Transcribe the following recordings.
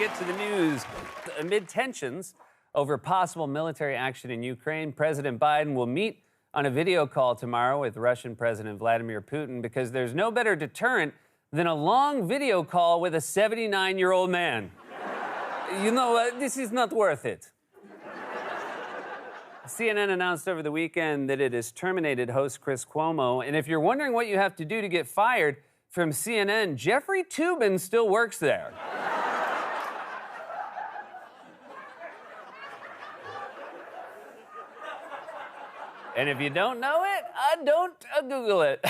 get to the news. Amid tensions over possible military action in Ukraine, President Biden will meet on a video call tomorrow with Russian President Vladimir Putin because there's no better deterrent than a long video call with a 79-year-old man. You know what? This is not worth it. CNN announced over the weekend that it has terminated host Chris Cuomo. And if you're wondering what you have to do to get fired from CNN, Jeffrey Toobin still works there. And if you don't know it, don't Google it.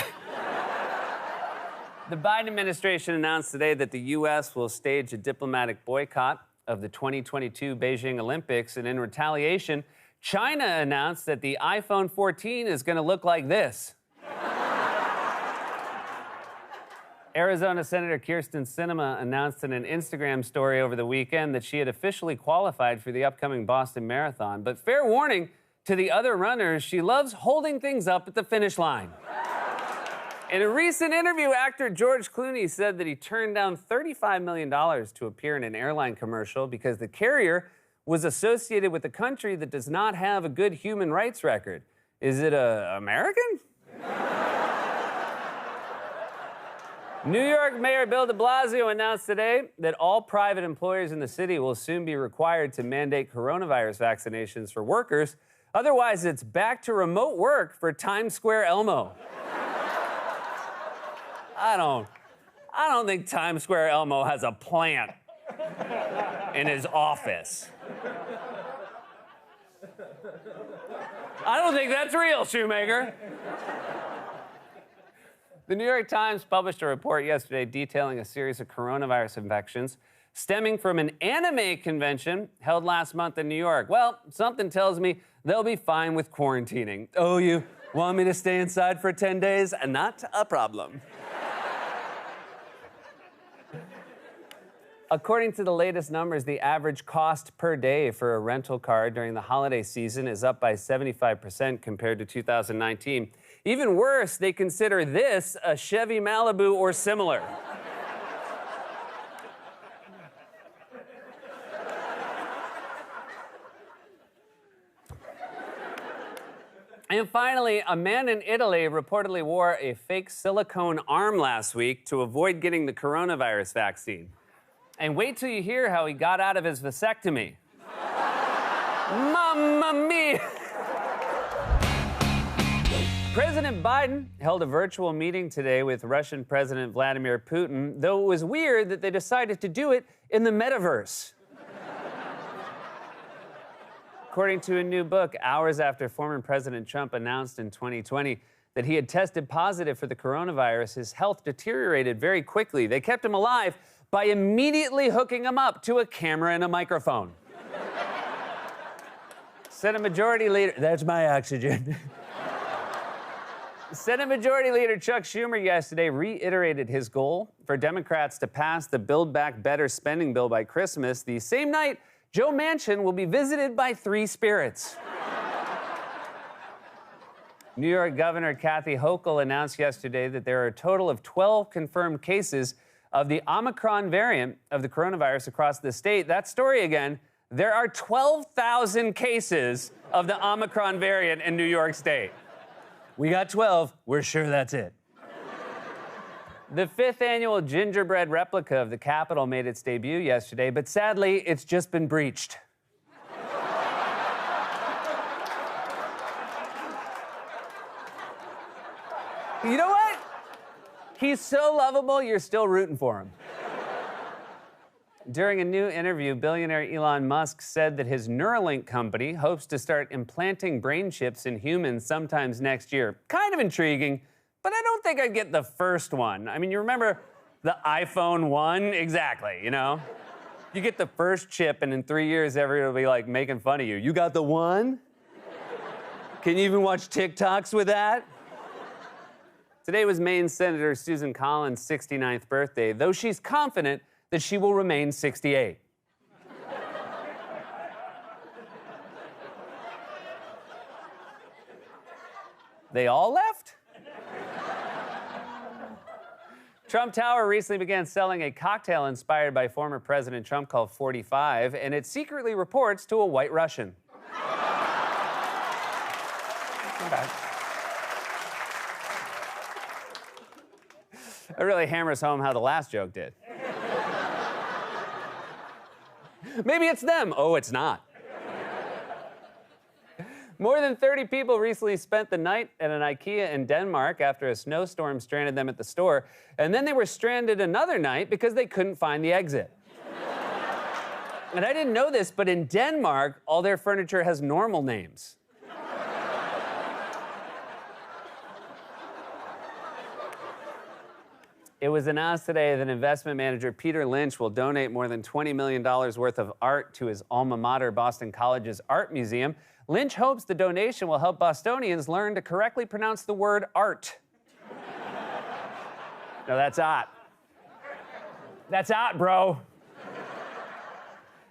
The Biden administration announced today that the U.S. will stage a diplomatic boycott of the 2022 Beijing Olympics. And in retaliation, China announced that the iPhone 14 is going to look like this. Arizona Senator Kyrsten Sinema announced in an Instagram story over the weekend that she had officially qualified for the upcoming Boston Marathon. But fair warning to the other runners, she loves holding things up at the finish line. In a recent interview, actor George Clooney said that he turned down $35 million to appear in an airline commercial because the carrier was associated with a country that does not have a good human rights record. Is it American? New York Mayor Bill de Blasio announced today that all private employers in the city will soon be required to mandate coronavirus vaccinations for workers. Otherwise, it's back to remote work for Times Square Elmo. I don't think Times Square Elmo has a plant in his office. I don't think that's real, Shoemaker. The New York Times published a report yesterday detailing a series of coronavirus infections stemming from an anime convention held last month in New York. Well, something tells me they'll be fine with quarantining. Oh, you want me to stay inside for 10 days? Not a problem. According to the latest numbers, the average cost per day for a rental car during the holiday season is up by 75% compared to 2019. Even worse, they consider this a Chevy Malibu or similar. And finally, a man in Italy reportedly wore a fake silicone arm last week to avoid getting the coronavirus vaccine. And wait till you hear how he got out of his vasectomy. Mamma mia! President Biden held a virtual meeting today with Russian President Vladimir Putin, though it was weird that they decided to do it in the metaverse. According to a new book, hours after former President Trump announced in 2020 that he had tested positive for the coronavirus, his health deteriorated very quickly. They kept him alive by immediately hooking him up to a camera and a microphone. Senate Majority Leader, that's my oxygen. Senate Majority Leader Chuck Schumer yesterday reiterated his goal for Democrats to pass the Build Back Better spending bill by Christmas. The same night, Joe Manchin will be visited by three spirits. New York Governor Kathy Hochul announced yesterday that there are a total of 12 confirmed cases of the Omicron variant of the coronavirus across the state. That story again, there are 12,000 cases of the Omicron variant in New York State. We got 12. We're sure that's it. The 5th annual gingerbread replica of the Capitol made its debut yesterday, but sadly, it's just been breached. You know what? He's so lovable, you're still rooting for him. During a new interview, billionaire Elon Musk said that his Neuralink company hopes to start implanting brain chips in humans sometimes next year. Kind of intriguing, but I don't think I'd get the first one. I mean, you remember the iPhone 1? Exactly, you know? You get the first chip, and in 3 years, everyone will be, like, making fun of you. You got the one? Can you even watch TikToks with that? Today was Maine Senator Susan Collins' 69th birthday, though she's confident that she will remain 68. They all left? Trump Tower recently began selling a cocktail inspired by former President Trump called 45, and it secretly reports to a white Russian. Okay. It really hammers home how the last joke did. Maybe it's them. Oh, it's not. More than 30 people recently spent the night at an IKEA in Denmark after a snowstorm stranded them at the store, and then they were stranded another night because they couldn't find the exit. And I didn't know this, but in Denmark, all their furniture has normal names. It was announced today that investment manager Peter Lynch will donate more than $20 million worth of art to his alma mater, Boston College's Art Museum. Lynch hopes the donation will help Bostonians learn to correctly pronounce the word art. No, that's art. That's art, bro.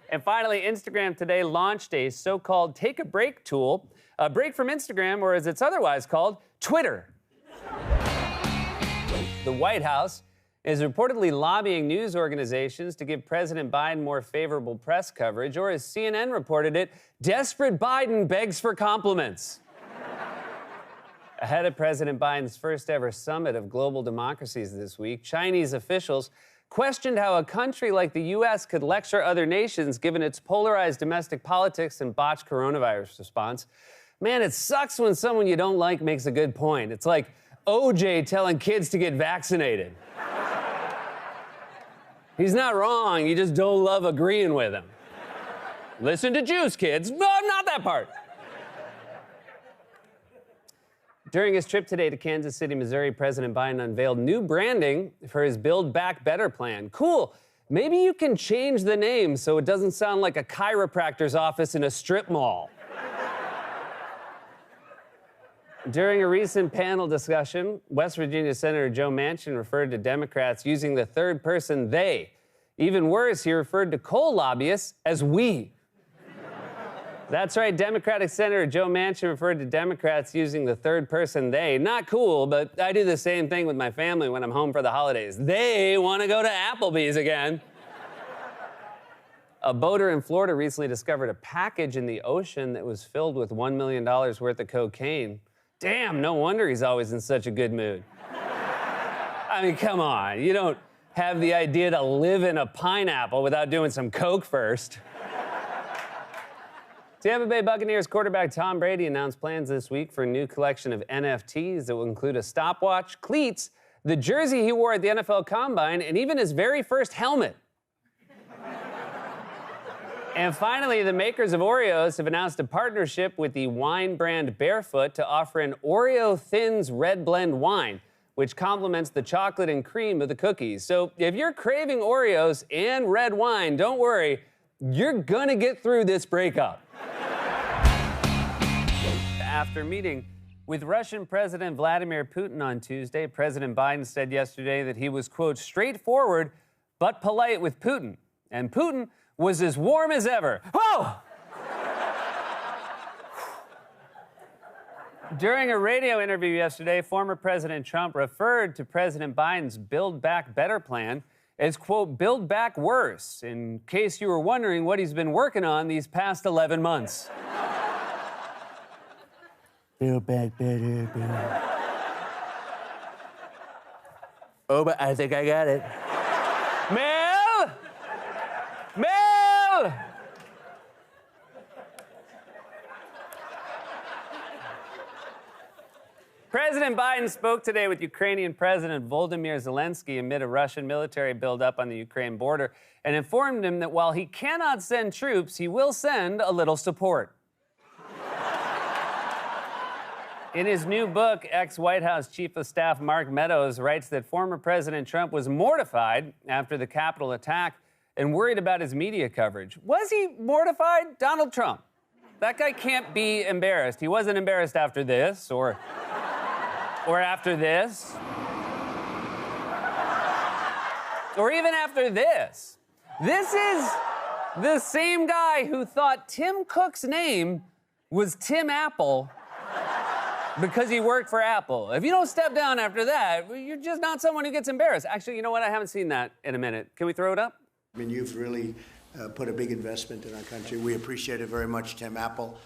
And finally, Instagram today launched a so-called take a break tool, a break from Instagram, or as it's otherwise called, Twitter. The White House is reportedly lobbying news organizations to give President Biden more favorable press coverage, or as CNN reported it, desperate Biden begs for compliments. Ahead of President Biden's first ever summit of global democracies this week, Chinese officials questioned how a country like the U.S. could lecture other nations given its polarized domestic politics and botched coronavirus response. Man, it sucks when someone you don't like makes a good point. It's like OJ telling kids to get vaccinated. He's not wrong, you just don't love agreeing with him. Listen to Juice, kids. No, not that part. During his trip today to Kansas City, Missouri, President Biden unveiled new branding for his Build Back Better plan. Cool. Maybe you can change the name so it doesn't sound like a chiropractor's office in a strip mall. During a recent panel discussion, West Virginia Senator Joe Manchin referred to Democrats using the third person they. Even worse, he referred to coal lobbyists as we. That's right, Democratic Senator Joe Manchin referred to Democrats using the third person they. Not cool, but I do the same thing with my family when I'm home for the holidays. They want to go to Applebee's again. A boater in Florida recently discovered a package in the ocean that was filled with $1 million worth of cocaine. Damn, no wonder he's always in such a good mood. I mean, come on. You don't have the idea to live in a pineapple without doing some coke first. Tampa Bay Buccaneers quarterback Tom Brady announced plans this week for a new collection of NFTs that will include a stopwatch, cleats, the jersey he wore at the NFL Combine, and even his very first helmet. And finally, the makers of Oreos have announced a partnership with the wine brand Barefoot to offer an Oreo Thins Red Blend wine, which complements the chocolate and cream of the cookies. So if you're craving Oreos and red wine, don't worry, you're gonna get through this breakup. After meeting with Russian President Vladimir Putin on Tuesday, President Biden said yesterday that he was, quote, straightforward but polite with Putin. And Putin was as warm as ever. Whoa! During a radio interview yesterday, former President Trump referred to President Biden's Build Back Better plan as, quote, build back worse, in case you were wondering what he's been working on these past 11 months. Build back better, build. Oh, but I think I got it. Mel! Mel! President Biden spoke today with Ukrainian President Volodymyr Zelensky amid a Russian military buildup on the Ukraine border and informed him that while he cannot send troops, he will send a little support. In his new book, ex-White House Chief of Staff Mark Meadows writes that former President Trump was mortified after the Capitol attack and worried about his media coverage. Was he mortified? Donald Trump. That guy can't be embarrassed. He wasn't embarrassed after this or after this. Or even after this. This is the same guy who thought Tim Cook's name was Tim Apple Because he worked for Apple. If you don't step down after that, you're just not someone who gets embarrassed. Actually, you know what? I haven't seen that in a minute. Can we throw it up? I mean, you've really put a big investment in our country. We appreciate it very much, Tim Apple.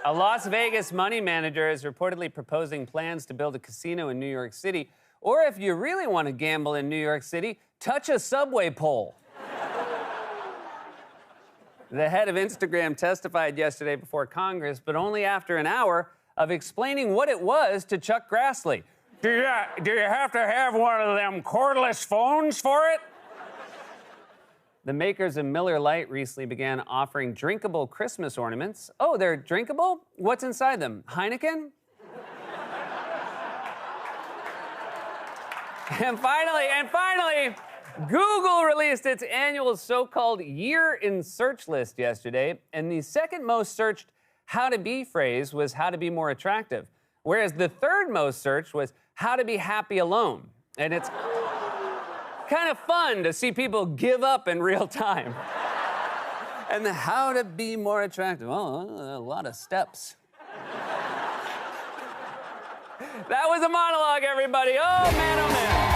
A Las Vegas money manager is reportedly proposing plans to build a casino in New York City. Or if you really want to gamble in New York City, touch a subway pole. The head of Instagram testified yesterday before Congress, but only after an hour of explaining what it was to Chuck Grassley. Do you have to have one of them cordless phones for it? The makers of Miller Lite recently began offering drinkable Christmas ornaments. Oh, they're drinkable? What's inside them? Heineken? And finally, Google released its annual so-called Year in Search list yesterday, and the second most searched how to be phrase was how to be more attractive, whereas the third most searched was how to be happy alone. And it's kind of fun to see people give up in real time. And the how to be more attractive, a lot of steps. That was a monologue, everybody. Oh, man, oh, man.